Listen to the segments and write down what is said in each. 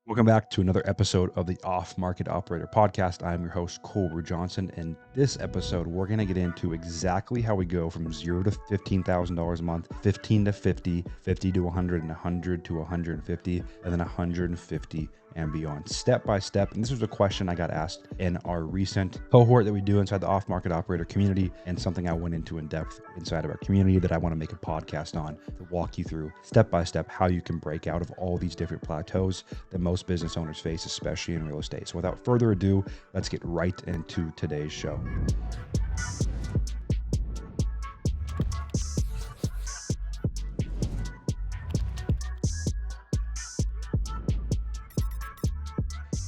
Welcome back to another episode of the Off Market Operator Podcast. I'm your host, Ruud-Johnson. In this episode, we're going to get into exactly how we go from $0 to $15,000 a month, 15 to 50, 50 to 100, and 100 to 150, and then 150 and beyond, step by step. And this was a question I got asked in our recent cohort that we do inside the Off Market Operator community, and something I went into in depth inside of our community that I want to make a podcast on to walk you through step by step how you can break out of all these different plateaus that most business owners face, especially in real estate. So without further ado, let's get right into today's show.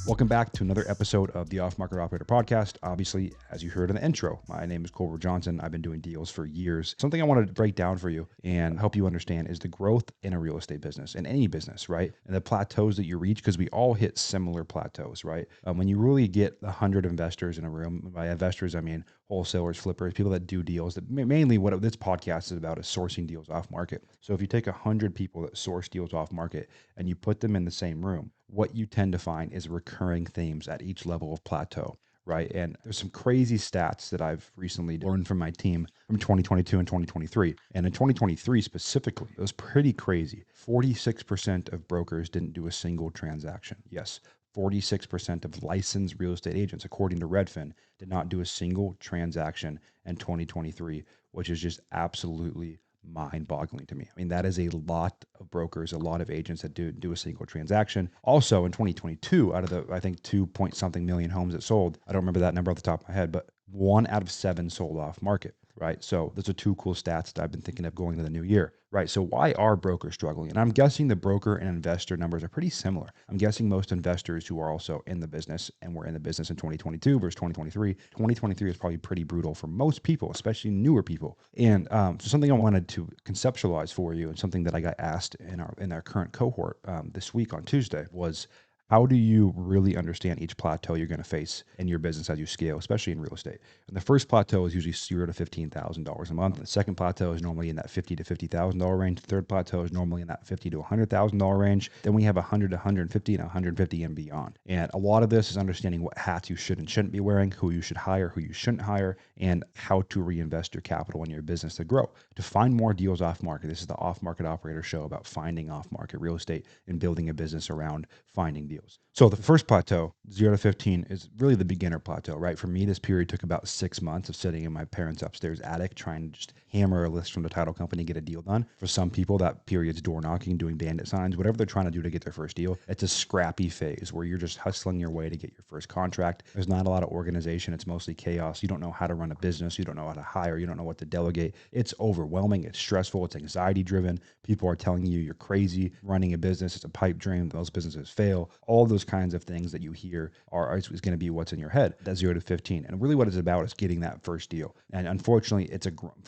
Welcome back to another episode of the Off Market Operator Podcast. Obviously, as you heard in the intro, my name is Ruud-Johnson. I've been doing deals for years. Something I wanted to break down for you and help you understand is the growth in a real estate business, in any business, right? And the plateaus that you reach, because we all hit similar plateaus, right? When you really get 100 investors in a room, by investors, I mean wholesalers, flippers, people that do deals. That mainly what this podcast is about is sourcing deals off market. So if you take 100 people that source deals off market and you put them in the same room, what you tend to find is recurring themes at each level of plateau, right? And there's some crazy stats that I've recently learned from my team from 2022 and 2023. And in 2023 specifically, it was pretty crazy. 46% of brokers didn't do a single transaction. Yes, 46% of licensed real estate agents, according to Redfin, did not do a single transaction in 2023, which is just absolutely mind-boggling to me. I mean, that is a lot of brokers, a lot of agents that do a single transaction. Also in 2022, out of the, I think 2 point something million homes that sold, I don't remember that number off the top of my head, but 1 out of 7 sold off market, right? So those are 2 cool stats that I've been thinking of going to the new year, right? So why are brokers struggling? And I'm guessing the broker and investor numbers are pretty similar. I'm guessing most investors who are also in the business and were in the business in 2022 versus 2023 is probably pretty brutal for most people, especially newer people. And so something I wanted to conceptualize for you, and something that I got asked in our current cohort this week on Tuesday, was how do you really understand each plateau you're going to face in your business as you scale, especially in real estate? And the first plateau is usually $0 to $15,000 a month. The second plateau is normally in that $50,000 to $50,000 range. The third plateau is normally in that $50,000 to $100,000 range. Then we have 100 to 150 and 150 and beyond. And a lot of this is understanding what hats you should and shouldn't be wearing, who you should hire, who you shouldn't hire, and how to reinvest your capital in your business to grow, to find more deals off market. This is the Off Market Operator show about finding off market real estate and building a business around finding deals. So the first plateau, 0 to 15, is really the beginner plateau, right? For me, this period took about 6 months of sitting in my parents' upstairs attic trying to just hammer a list from the title company, get a deal done. For some people, that period's door knocking, doing bandit signs, whatever they're trying to do to get their first deal. It's a scrappy phase where you're just hustling your way to get your first contract. There's not a lot of organization. It's mostly chaos. You don't know how to run a business. You don't know how to hire. You don't know what to delegate. It's overwhelming. It's stressful. It's anxiety driven. People are telling you you're crazy. Running a business, it's a pipe dream. Those businesses fail. All those kinds of things that you hear is going to be what's in your head. That's 0 to 15. And really what it's about is getting that first deal. And unfortunately,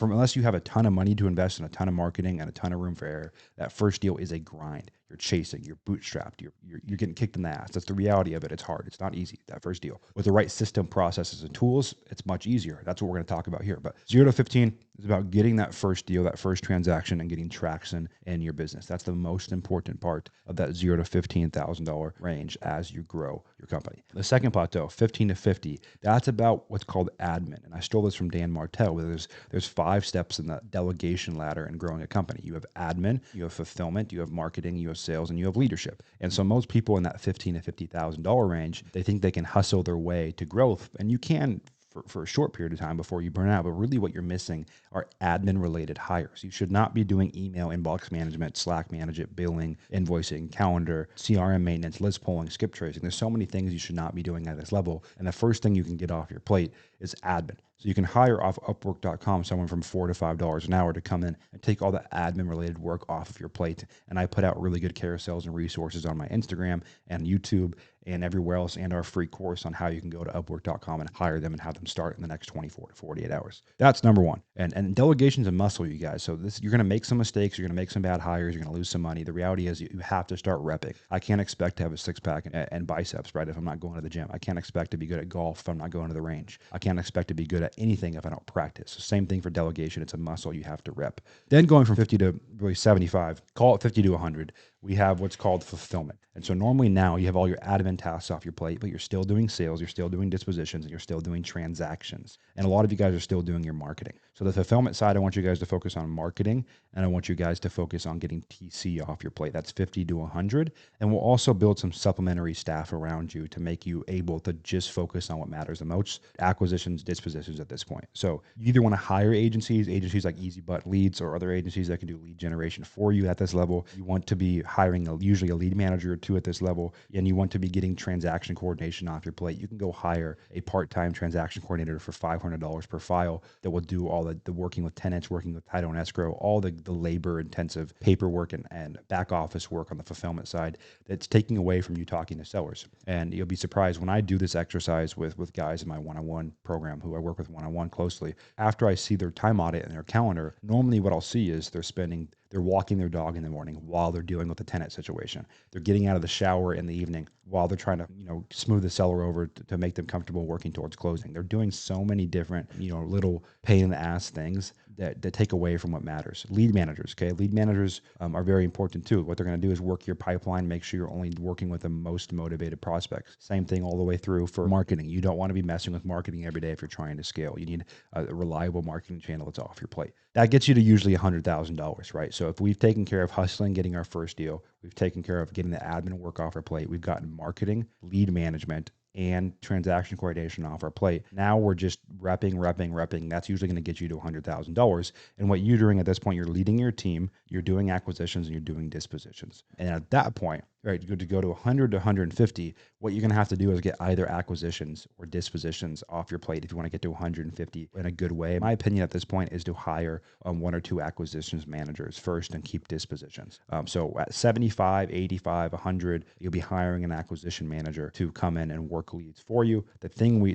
unless you have a ton of money to invest in, a ton of marketing and a ton of room for error, that first deal is a grind. You're chasing, you're bootstrapped, you're getting kicked in the ass. That's the reality of it. It's hard. It's not easy, that first deal. With the right system, processes, and tools, it's much easier. That's what we're going to talk about here. But 0 to 15 is about getting that first deal, that first transaction, and getting traction in your business. That's the most important part of that $0 to $15,000 range as you grow your company. The second plateau, 15 to 50, that's about what's called admin. And I stole this from Dan Martell, where there's 5 steps in the delegation ladder in growing a company. You have admin, you have fulfillment, you have marketing, you have sales, and you have leadership. And so most people in that $15,000 to $50,000 range, they think they can hustle their way to growth, and you can for a short period of time before you burn out. But really what you're missing are admin related hires. You should not be doing email inbox management, Slack management, billing, invoicing, calendar, CRM maintenance, list polling, skip tracing. There's so many things you should not be doing at this level. And the first thing you can get off your plate is admin. So you can hire off Upwork.com someone from $4 to $5 an hour to come in and take all the admin related work off of your plate. And I put out really good carousels and resources on my Instagram and YouTube and everywhere else, and our free course on how you can go to Upwork.com and hire them and have them start in the next 24 to 48 hours. That's number one. And delegation's a muscle, you guys. So you're going to make some mistakes. You're going to make some bad hires. You're going to lose some money. The reality is you have to start repping. I can't expect to have a 6-pack and biceps, right, if I'm not going to the gym. I can't expect to be good at golf if I'm not going to the range. I can't expect to be good at anything if I don't practice. So same thing for delegation. It's a muscle you have to rep. Then going from 50 to really 75, call it 50 to 100. we have what's called fulfillment. And so normally now you have all your admin tasks off your plate, but you're still doing sales, you're still doing dispositions, and you're still doing transactions. And a lot of you guys are still doing your marketing. So the fulfillment side, I want you guys to focus on marketing, and I want you guys to focus on getting TC off your plate. That's 50 to 100. And we'll also build some supplementary staff around you to make you able to just focus on what matters the most: acquisitions, dispositions at this point. So you either want to hire agencies like Easy Butt Leads, or other agencies that can do lead generation for you at this level. You want to be hiring usually a lead manager or two at this level, and you want to be getting transaction coordination off your plate. You can go hire a part-time transaction coordinator for $500 per file that will do all the working with tenants, working with title and escrow, all the labor-intensive paperwork and back office work on the fulfillment side that's taking away from you talking to sellers. And you'll be surprised when I do this exercise with guys in my one-on-one program who I work with one-on-one closely. After I see their time audit and their calendar, normally what I'll see is they're walking their dog in the morning while they're dealing with the tenant situation. They're getting out of the shower in the evening while they're trying to, smooth the seller over to make them comfortable working towards closing. They're doing so many different, little pain in the ass things that take away from what matters. Lead managers, okay? Lead managers are very important too. What they're going to do is work your pipeline, make sure you're only working with the most motivated prospects. Same thing all the way through for marketing. You don't want to be messing with marketing every day if you're trying to scale. You need a reliable marketing channel that's off your plate. That gets you to usually $100,000, right? So if we've taken care of hustling, getting our first deal, we've taken care of getting the admin work off our plate, we've gotten marketing, lead management, and transaction coordination off our plate. Now we're just repping. That's usually going to get you to $100,000. And what you're doing at this point, you're leading your team, you're doing acquisitions, and you're doing dispositions. And at that point, right, to go to 100 to 150, what you're going to have to do is get either acquisitions or dispositions off your plate if you want to get to 150 in a good way. My opinion at this point is to hire one or two acquisitions managers first and keep dispositions. So at 75, 85, 100, you'll be hiring an acquisition manager to come in and work leads for you.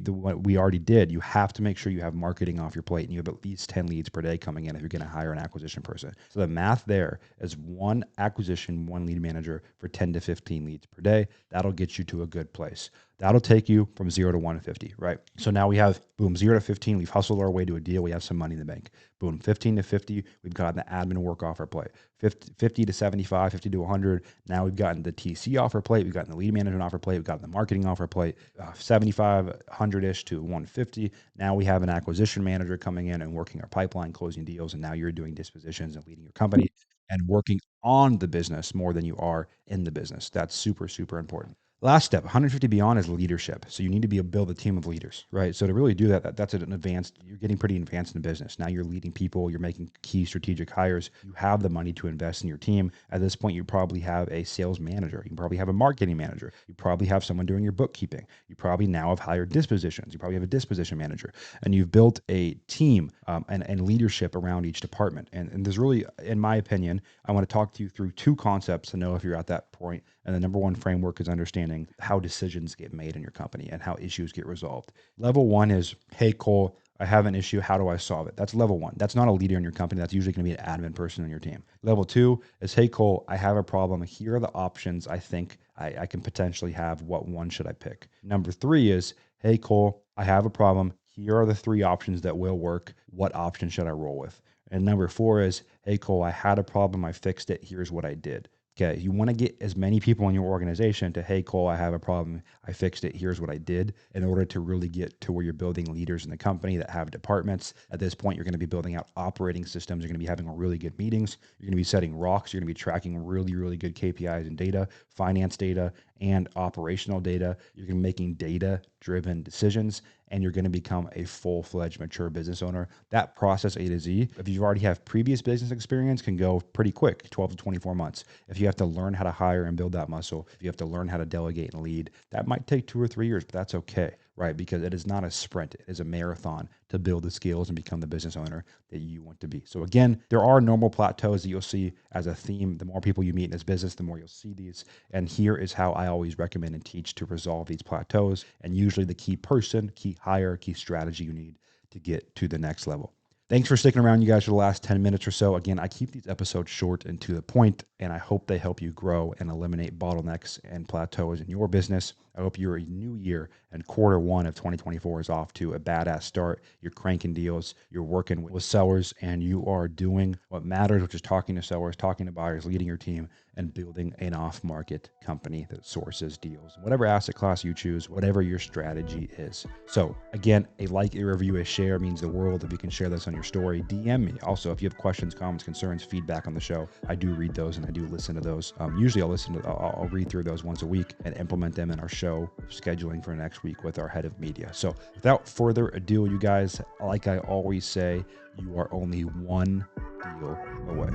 What we already did, you have to make sure you have marketing off your plate and you have at least 10 leads per day coming in if you're going to hire an acquisition person. So the math there is one acquisition, one lead manager for 10 to 15 leads per day. That'll get you to a good place. That'll take you from 0 to 150, right? So now we have, boom, 0 to 15. We've hustled our way to a deal. We have some money in the bank. Boom, 15 to 50. We've gotten the admin work off our plate. 50 to 75, 50 to 100. Now we've gotten the TC off our plate. We've gotten the lead management off our plate. We've gotten the marketing off our plate. 75, 100-ish to 150. Now we have an acquisition manager coming in and working our pipeline, closing deals. And now you're doing dispositions and leading your company and working on the business more than you are in the business. That's super, super important. Last step, 150 beyond, is leadership. So you need to build a team of leaders, right? So to really do that's an advanced, you're getting pretty advanced in the business. Now you're leading people, you're making key strategic hires. You have the money to invest in your team. At this point, you probably have a sales manager. You probably have a marketing manager. You probably have someone doing your bookkeeping. You probably now have hired dispositions. You probably have a disposition manager. And you've built a team and leadership around each department. And there's really, in my opinion, I want to talk to you through two concepts to know if you're at that point. And the number one framework is understanding how decisions get made in your company and how issues get resolved. Level one is, hey, Cole, I have an issue. How do I solve it? That's level one. That's not a leader in your company. That's usually going to be an admin person on your team. Level two is, hey, Cole, I have a problem. Here are the options I think I can potentially have. What one should I pick? Number three is, hey, Cole, I have a problem. Here are the three options that will work. What option should I roll with? And number four is, hey, Cole, I had a problem. I fixed it. Here's what I did. Okay, you want to get as many people in your organization to, hey, Cole, I have a problem. I fixed it. Here's what I did, in order to really get to where you're building leaders in the company that have departments. At this point, you're going to be building out operating systems. You're going to be having really good meetings. You're going to be setting rocks. You're going to be tracking really, really good KPIs and data, finance data, and operational data. You're going to be making data-driven decisions, and you're going to become a full-fledged mature business owner. That process, A to Z, if you already have previous business experience, can go pretty quick, 12 to 24 months. If you have to learn how to hire and build that muscle, if you have to learn how to delegate and lead, that might take 2 or 3 years, but that's okay, right? Because it is not a sprint. It is a marathon to build the skills and become the business owner that you want to be. So again, there are normal plateaus that you'll see as a theme. The more people you meet in this business, the more you'll see these. And here is how I always recommend and teach to resolve these plateaus, and usually the key person, key hire, key strategy you need to get to the next level. Thanks for sticking around, you guys, for the last 10 minutes or so. Again, I keep these episodes short and to the point, and I hope they help you grow and eliminate bottlenecks and plateaus in your business. I hope your new year and quarter one of 2024 is off to a badass start. You're cranking deals, you're working with sellers, and you are doing what matters, which is talking to sellers, talking to buyers, leading your team, and building an off-market company that sources deals. Whatever asset class you choose, whatever your strategy is. So again, a like, a review, a share means the world. If you can share this on your story, DM me. Also, if you have questions, comments, concerns, feedback on the show, I do read those and I do listen to those. Usually I'll read through those once a week and implement them in our show scheduling for next week with our head of media. So without further ado, you guys, like I always say, you are only one deal away.